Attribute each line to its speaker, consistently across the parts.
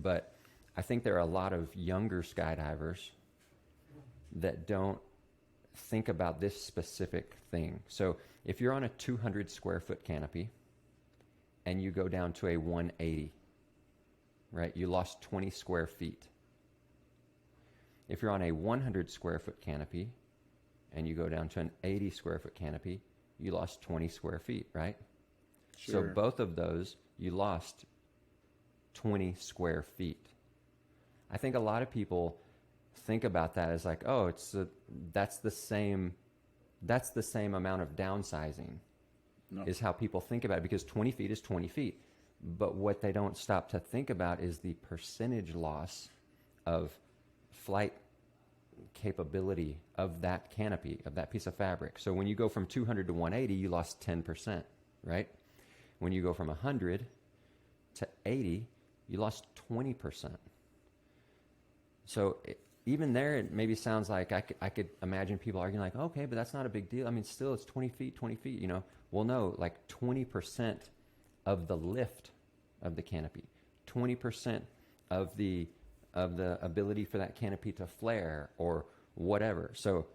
Speaker 1: but I think there are a lot of younger skydivers that don't think about this specific thing. So if you're on a 200 square foot canopy and you go down to a 180, right, you lost 20 square feet. If you're on a 100 square foot canopy and you go down to an 80 square foot canopy, you lost 20 square feet, right?
Speaker 2: Sure.
Speaker 1: So both of those, you lost 20 square feet. I think a lot of people think about that as like, oh, that's the same amount of downsizing.
Speaker 2: No.
Speaker 1: Is how people think about it, because 20 feet is 20 feet. But what they don't stop to think about is the percentage loss of flight capability of that canopy, of that piece of fabric. So when you go from 200 to 180, you lost 10%, right? When you go from 100 to 80, you lost 20%. So even there, it maybe sounds like I could imagine people arguing like, okay, but that's not a big deal. I mean, still, it's 20 feet, you know. Well, no, like 20% of the lift of the canopy, 20% of the ability for that canopy to flare or whatever. So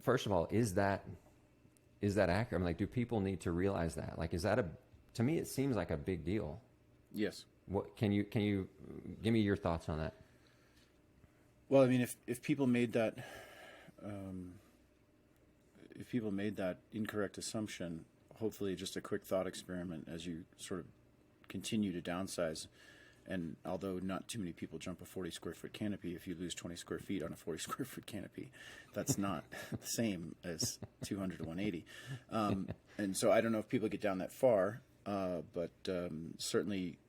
Speaker 1: first of all, is that accurate? I mean, like, do people need to realize that? Like, to me, it seems like a big deal.
Speaker 2: Yes.
Speaker 1: What can you give me your thoughts on that?
Speaker 2: Well, I mean, if people made that incorrect assumption, hopefully just a quick thought experiment as you sort of continue to downsize. And although not too many people jump a 40 square foot canopy, if you lose 20 square feet on a 40 square foot canopy, that's not the same as 200 to 180. And so I don't know if people get down that far, but certainly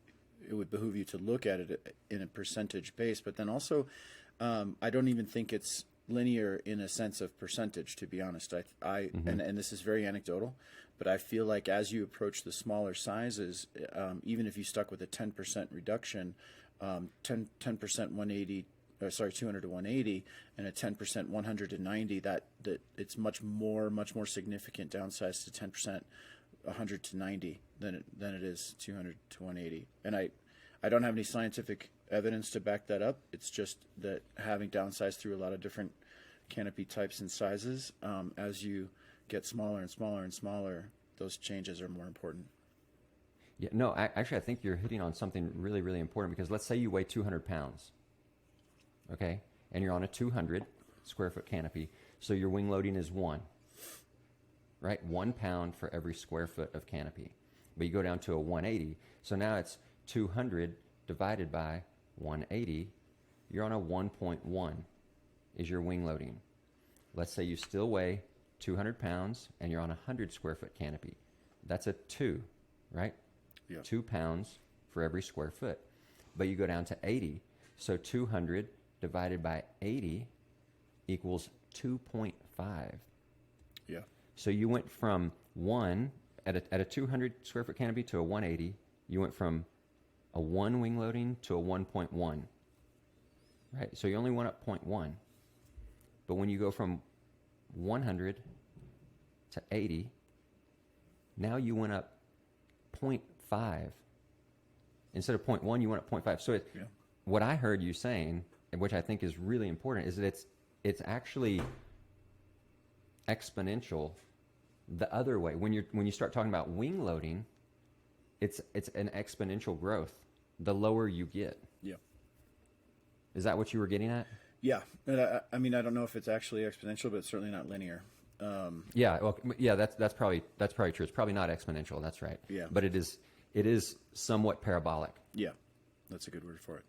Speaker 2: it would behoove you to look at it in a percentage base. But then also, I don't even think it's linear in a sense of percentage, to be honest. And this is very anecdotal, but I feel like as you approach the smaller sizes, even if you stuck with a 10% reduction, 10% 180, 200 to 180, and a 10% 100 to 90, that it's much more significant downsize to 10% 100 to 90 than it is 200 to 180. And I don't have any scientific evidence to back that up. It's just that having downsized through a lot of different canopy types and sizes, as you get smaller and smaller and smaller, those changes are more important.
Speaker 1: Yeah, no, actually, I think you're hitting on something really, really important, because let's say you weigh 200 pounds, okay, and you're on a 200 square foot canopy, so your wing loading is 1, right? 1 pound for every square foot of canopy. But you go down to a 180, so now it's 200 divided by 180, you're on a 1.1 is your wing loading. Let's say you still weigh 200 pounds and you're on a 100 square foot canopy. That's a 2, right?
Speaker 2: Yeah.
Speaker 1: 2 pounds for every square foot. But you go down to 80, so 200 divided by 80 equals 2.5.
Speaker 2: Yeah.
Speaker 1: So you went from 1, at a 200 square foot canopy to a 180, you went from a 1 wing loading to a 1.1, right? So you only went up 0.1. But when you go from 100 to 80, now you went up 0.5. Instead of 0.1, you went up 0.5. So what I heard you saying, which I think is really important, is that it's actually exponential the other way. When you start talking about wing loading, it's an exponential growth the lower you get.
Speaker 2: Yeah.
Speaker 1: Is that what you were getting at?
Speaker 2: Yeah. I mean, I don't know if it's actually exponential, but it's certainly not linear.
Speaker 1: That's probably true. It's probably not exponential. That's right.
Speaker 2: Yeah.
Speaker 1: But it is somewhat parabolic.
Speaker 2: Yeah, that's a good word for it.